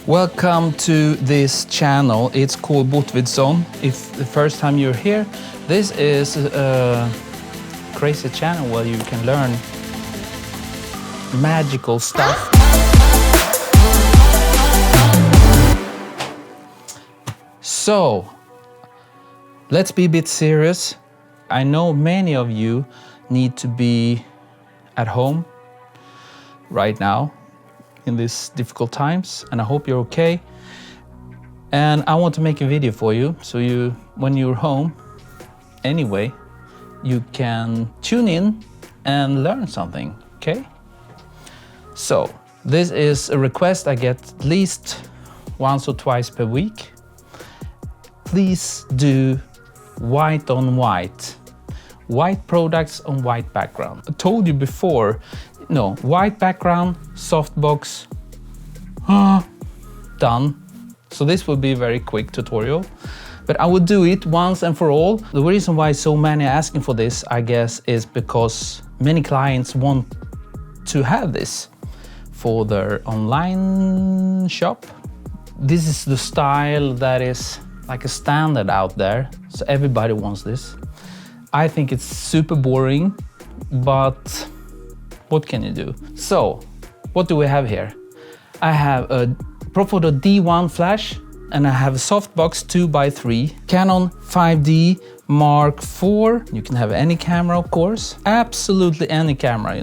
Welcome to this channel. It's called Botvidsson. If the first time you're here, this is a crazy channel where you can learn magical stuff. So, let's be a bit serious. I know many of you need to be at home right now in these difficult times, and I hope you're okay. And I want to make a video for you, so when you're home anyway, you can tune in and learn something, okay? So, this is a request I get at least once or twice per week. Please do white on white. White products on white background. I told you before, white background, softbox, done. So this will be a very quick tutorial, but I will do it once and for all. The reason why so many are asking for this, I guess, is because many clients want to have this for their online shop. This is the style that is like a standard out there, so everybody wants this. I think it's super boring, but what can you do? So, what do we have here? I have a Profoto D1 flash, and I have a softbox 2x3, Canon 5D Mark IV. You can have any camera, of course. Absolutely any camera,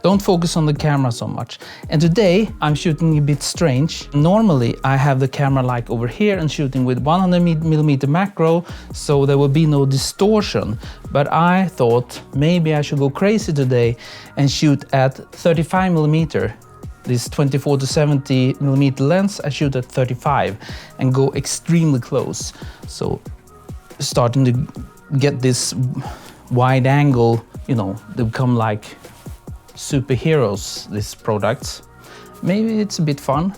Don't focus on the camera so much. And today I'm shooting a bit strange. Normally I have the camera like over here and shooting with 100mm macro, so there will be no distortion. But I thought maybe I should go crazy today and shoot at 35mm. This 24 to 70mm lens, I shoot at 35 and go extremely close. So starting to get this wide angle, they become like superheroes, these products. Maybe it's a bit fun.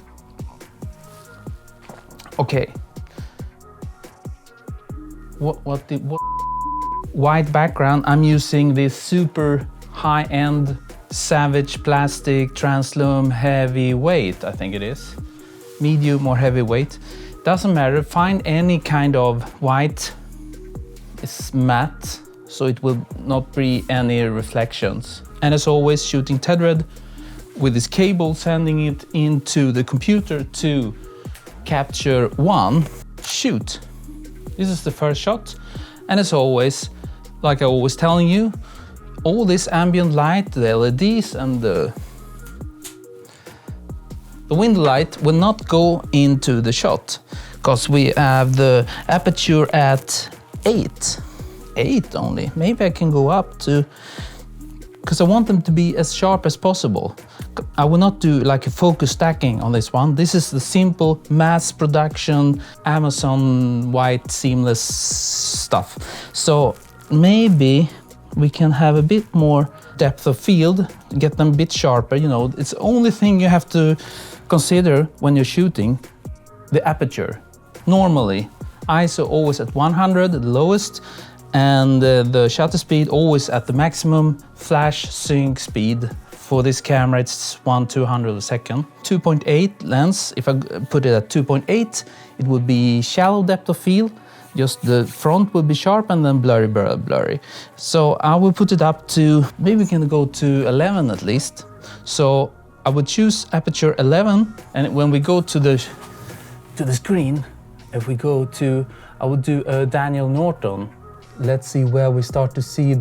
Okay. What? White background, I'm using this super high-end Savage plastic translume heavyweight, I think it is. Medium or heavyweight. Doesn't matter, find any kind of white. It's matte, so it will not be any reflections. And as always, shooting tethered with this cable, sending it into the computer to capture one. Shoot. This is the first shot. And as always, like I always telling you, all this ambient light, the LEDs and the window light will not go into the shot, because we have the aperture at 8 only. Maybe I can go up to, because I want them to be as sharp as possible. I will not do like a focus stacking on this one. This is the simple mass production Amazon white seamless stuff. So maybe we can have a bit more depth of field, get them a bit sharper. It's the only thing you have to consider when you're shooting, the aperture. Normally, ISO always at 100, the lowest, and the shutter speed always at the maximum flash sync speed. For this camera, it's 1/200 a second. 2.8 lens, if I put it at 2.8, it would be shallow depth of field. Just the front will be sharp and then blurry. So I will put it up to, maybe we can go to 11 at least. So I would choose aperture 11, and when we go to the screen, if we go to, I would do a Daniel Norton. Let's see where we start to see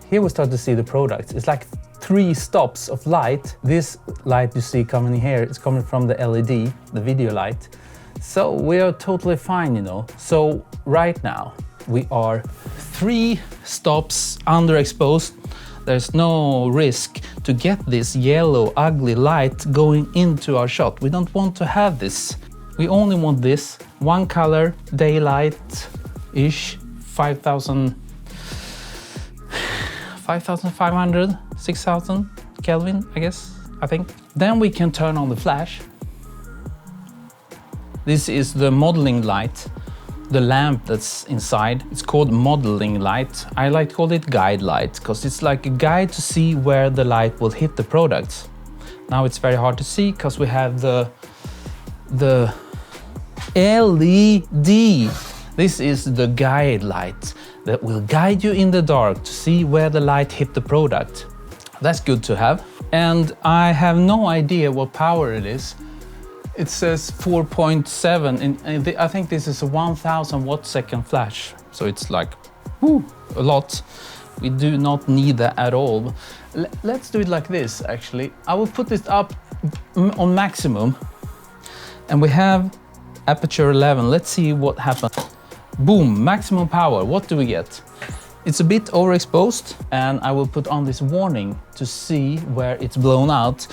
here we start to see the products. It's like 3 stops of light. This light you see coming here, it's coming from the LED, the video light. So we are totally fine, So right now we are 3 stops underexposed. There's no risk to get this yellow ugly light going into our shot. We don't want to have this. We only want this one color, daylight-ish, 5,500, 6,000 Kelvin, I think. Then we can turn on the flash. This is the modeling light, the lamp that's inside. It's called modeling light. I like to call it guide light, because it's like a guide to see where the light will hit the products. Now it's very hard to see because we have the the LED. This is the guide light that will guide you in the dark to see where the light hit the product. That's good to have. And I have no idea what power it is. It says 4.7 and I think this is a 1000 watt second flash. So it's like, whoo, a lot. We do not need that at all. Let's do it like this actually. I will put this up on maximum. And we have aperture 11. Let's see what happens. Boom, maximum power. What do we get? It's a bit overexposed, and I will put on this warning to see where it's blown out.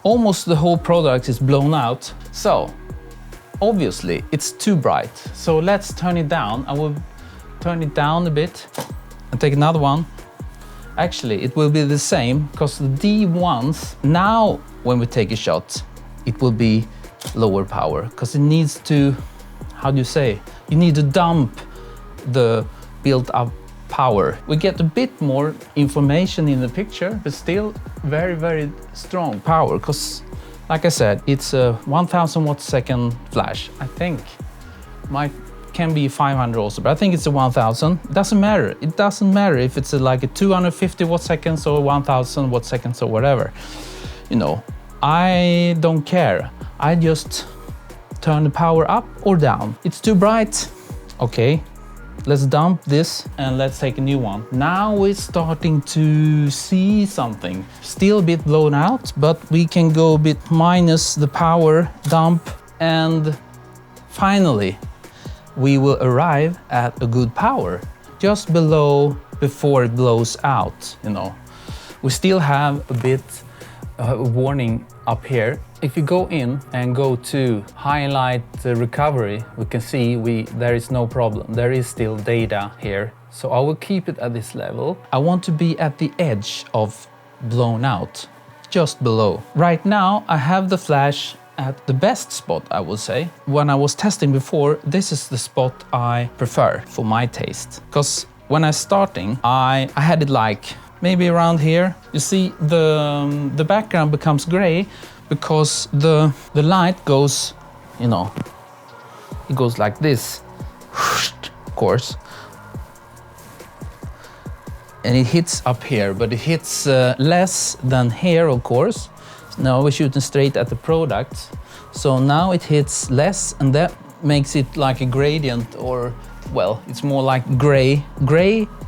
Almost the whole product is blown out. So obviously it's too bright. So let's turn it down. I will turn it down a bit and take another one. Actually, it will be the same because the D1s, now when we take a shot, it will be lower power because it needs to, how do you say? You need to dump the built up power. We get a bit more information in the picture, but still very, very strong power because, like I said, it's a 1000 watt second flash. I think can be 500 also, but I think it's a 1000. It doesn't matter. It doesn't matter if it's like a 250 watt seconds or 1000 watt seconds or whatever. You know, I don't care. I just turn the power up or down. It's too bright. Okay. Let's dump this and let's take a new one. Now we're starting to see something. Still a bit blown out, but we can go a bit minus the power, dump, and finally we will arrive at a good power. Just below before it blows out, you know. We still have a bit warning up here. If you go in and go to highlight recovery, we can see there is no problem. There is still data here. So I will keep it at this level. I want to be at the edge of blown out, just below. Right now I have the flash at the best spot, I would say. When I was testing before, this is the spot I prefer for my taste. Because when I was starting, I had it like maybe around here. You see the background becomes gray because the light goes, you know, it goes like this, of course. And it hits up here, but it hits less than here, of course. Now we're shooting straight at the product. So now it hits less, and that makes it like a gradient, or, well, it's more like gray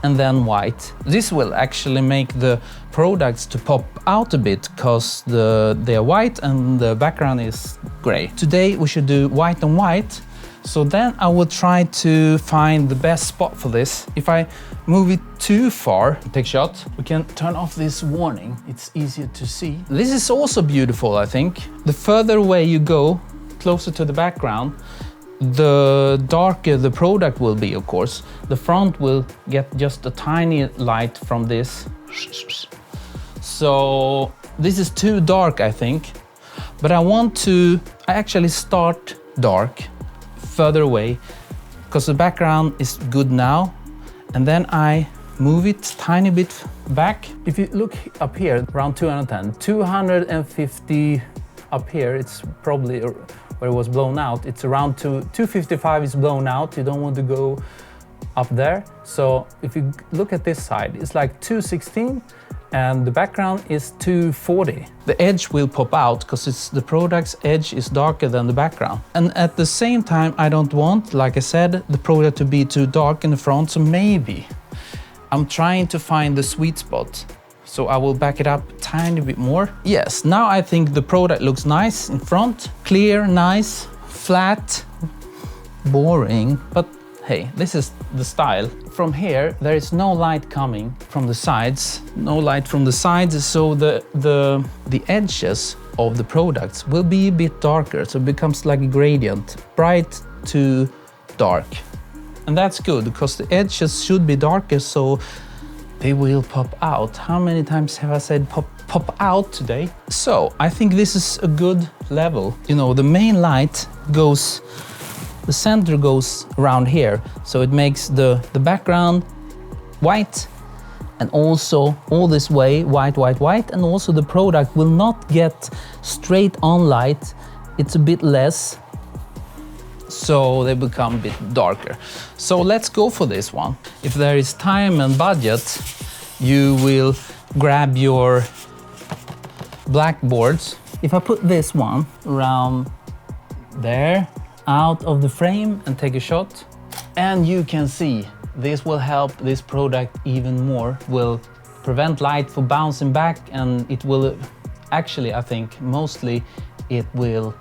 and then white. This will actually make the products to pop out a bit because they're white and the background is gray. Today we should do white and white. So then I will try to find the best spot for this. If I move it too far, take shot, we can turn off this warning. It's easier to see. This is also beautiful, I think. The further away you go, closer to the background, the darker the product will be, of course. The front will get just a tiny light from this. So this is too dark, I think. But I actually start dark, further away, because the background is good now. And then I move it tiny bit back. If you look up here, around 210, 250 up here, it's probably where it was blown out. It's around 255 is blown out. You don't want to go up there. So if you look at this side, it's like 216 and the background is 240. The edge will pop out because the product's edge is darker than the background. And at the same time, I don't want, like I said, the product to be too dark in the front. So maybe I'm trying to find the sweet spot. So I will back it up a tiny bit more. Yes, now I think the product looks nice in front. Clear, nice, flat, boring, but hey, this is the style. From here, there is no light coming from the sides. No light from the sides, so the edges of the products will be a bit darker. So it becomes like a gradient, bright to dark. And that's good, because the edges should be darker, so they will pop out. How many times have I said pop out today? So I think this is a good level. You know, the main light goes, the center goes around here. So it makes the background white, and also all this way white, white, white. And also the product will not get straight on light. It's a bit less, so they become a bit darker. So let's go for this one. If there is time and budget, you will grab your blackboards. If I put this one around there, out of the frame and take a shot, and you can see this will help this product even more, will prevent light from bouncing back, and it will actually, I think, mostly it will,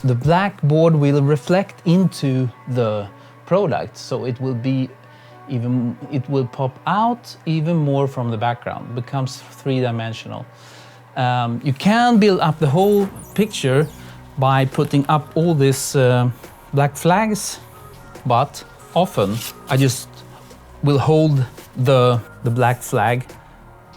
the blackboard will reflect into the product, so it will be even, it will pop out even more from the background. It becomes three-dimensional. You can build up the whole picture by putting up all these black flags, but often I just will hold the black flag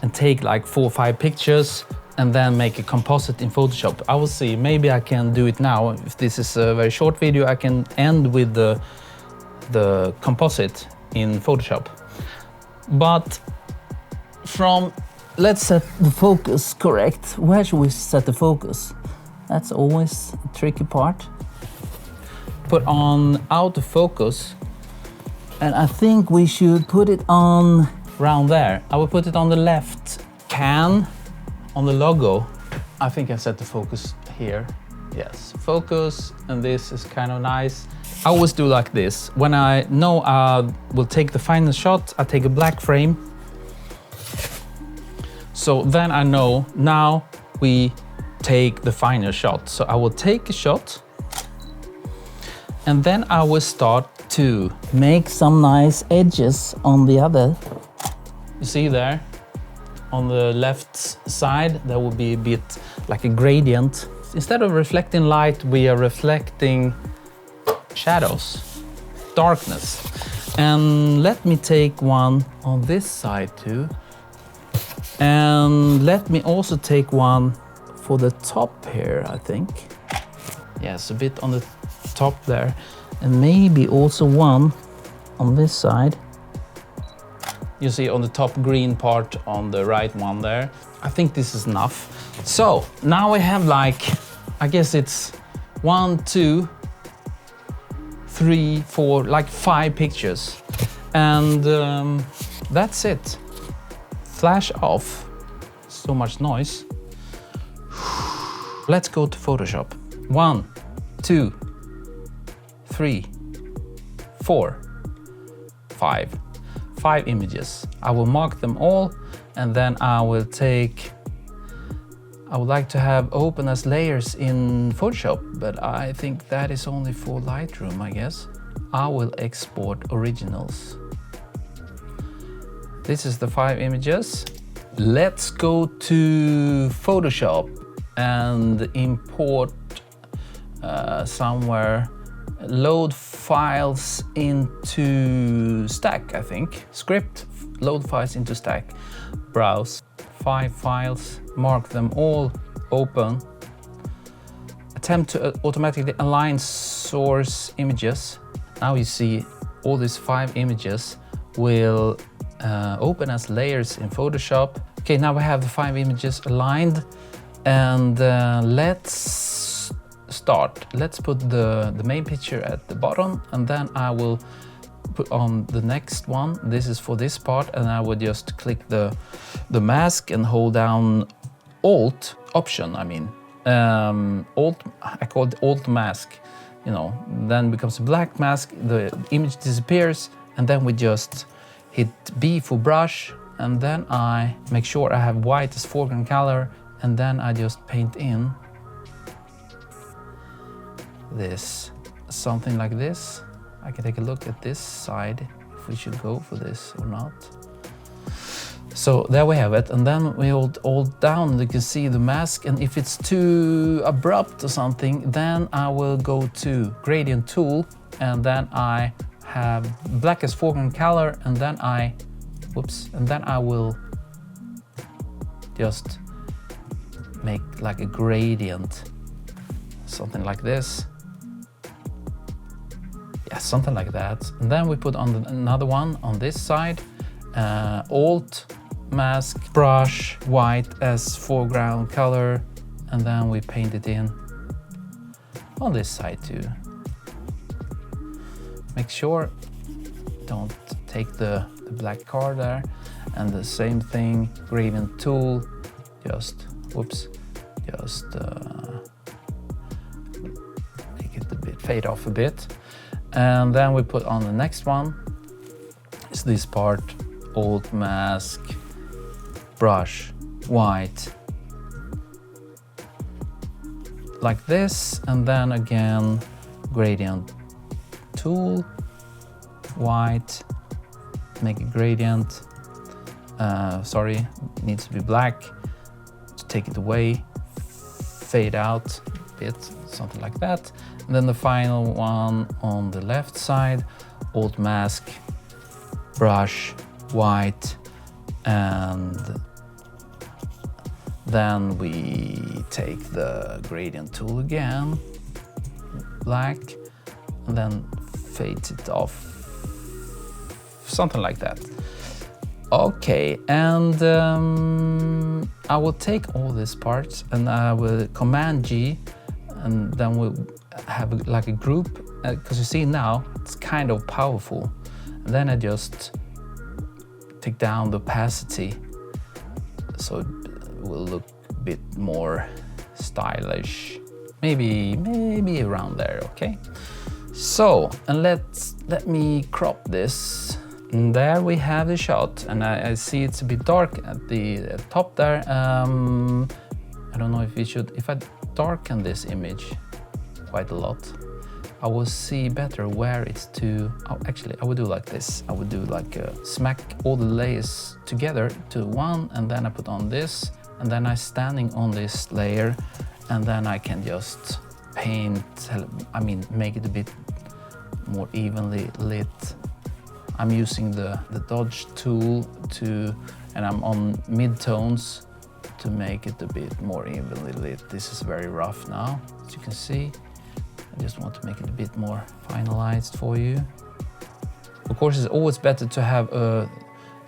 and take like 4 or 5 pictures and then make a composite in Photoshop. I will see, maybe I can do it now. If this is a very short video, I can end with the composite in Photoshop. But let's set the focus correct. Where should we set the focus? That's always a tricky part. Put on out of focus, and I think we should put it on around there. I will put it on the left can on the logo. I think I set the focus here. Yes, focus, and this is kind of nice. I always do like this. When I know I will take the final shot, I take a black frame. So then I know now we take the final shot. So I will take a shot, and then I will start to make some nice edges on the other. You see there, on the left side, there will be a bit like a gradient. Instead of reflecting light, we are reflecting shadows, darkness. And let me take one on this side too. And let me also take one for the top here, I think. Yes, a bit on the top there. And maybe also one on this side. You see on the top green part on the right one there. I think this is enough. So now we have like, I guess it's 1, 2, 3, 4, like 5 pictures. And that's it. Flash off. So much noise. Let's go to Photoshop. 1, 2, 3, 4, 5. 5 images. I will mark them all, and then I will take, I would like to have open as layers in Photoshop, but I think that is only for Lightroom, I guess. I will export originals. This is the 5 images. Let's go to Photoshop and import somewhere. Load files into stack, I think. Script, load files into stack. Browse, 5 files, mark them all, open. Attempt to automatically align source images. Now you see all these 5 images will open as layers in Photoshop. Okay, now we have the 5 images aligned, and let's start. Let's put the main picture at the bottom, and then I will put on the next one. This is for this part, and I would just click the mask and hold down Alt Option. I mean Alt. I call it Alt Mask. You know, then becomes a black mask. The image disappears, and then we just hit B for brush, and then I make sure I have white as foreground color, and then I just paint in this, something like this. I can take a look at this side, if we should go for this or not. So there we have it, and then we hold Alt down, and you can see the mask, and if it's too abrupt or something, then I will go to Gradient Tool, and then I have black as foreground color, and then I will just make like a gradient, something like this. Yeah, something like that. And then we put on another one on this side, Alt, Mask, Brush, white as foreground color, and then we paint it in on this side too. Make sure don't take the black card there. And the same thing, gradient tool, just, whoops, just make it a bit, fade off a bit. And then we put on the next one, is this part, Alt Mask, Brush, White, like this, and then again, gradient tool, White, make a gradient, sorry, it needs to be black, to take it away, fade out a bit, something like that. And then the final one on the left side, Alt Mask, Brush, White, and then we take the gradient tool again, black, and then fade it off, something like that. Okay, and I will take all these parts and I will Command G, and then we'll have like a group, because you see now it's kind of powerful. And then I just take down the opacity so it will look a bit more stylish, maybe around there. Okay, so, and let me crop this. And there we have the shot, and I see it's a bit dark at the top there. I don't know if we should, if I darken this image quite a lot, I will see better where it's to. Oh, actually, I would do like this. I would do like smack all the layers together to one, and then I put on this, and then I'm standing on this layer, and then I can just paint, I mean, make it a bit more evenly lit. I'm using the dodge tool to, and I'm on mid-tones to make it a bit more evenly lit. This is very rough now, as you can see. I just want to make it a bit more finalized for you. Of course, it's always better to have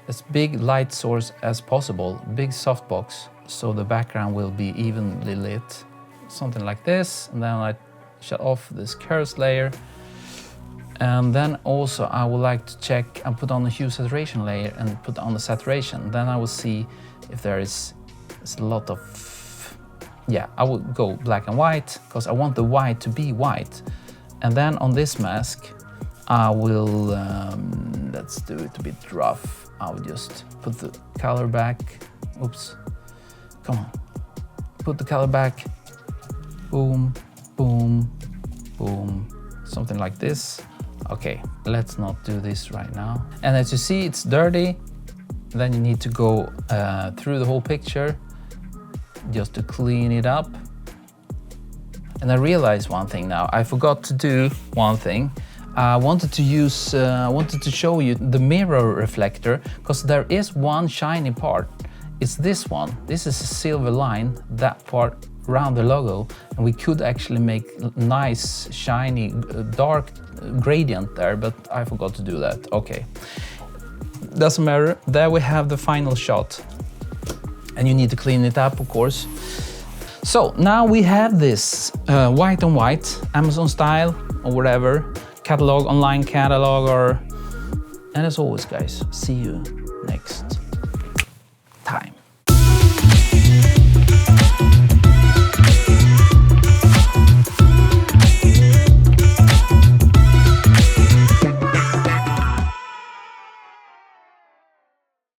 as big light source as possible, big softbox, so the background will be evenly lit. Something like this, and then I shut off this curves layer. And then also I would like to check and put on the hue saturation layer and put on the saturation. Then I will see if there is a lot of, yeah, I will go black and white because I want the white to be white. And then on this mask, I will, let's do it a bit rough. I will just put the color back. Oops, come on. Put the color back. Boom, boom, boom, something like this. Okay, let's not do this right now. And as you see, it's dirty. Then you need to go through the whole picture just to clean it up. And I realized one thing now. I forgot to do one thing. I wanted to show you the mirror reflector, because there is one shiny part. It's this one. This is a silver line, that part around the logo, and we could actually make nice, shiny, dark gradient there, but I forgot to do that. Okay, doesn't matter. There we have the final shot, and you need to clean it up, of course. So now we have this white on white, Amazon style or whatever, catalog, online catalog, or, and as always, guys, see you next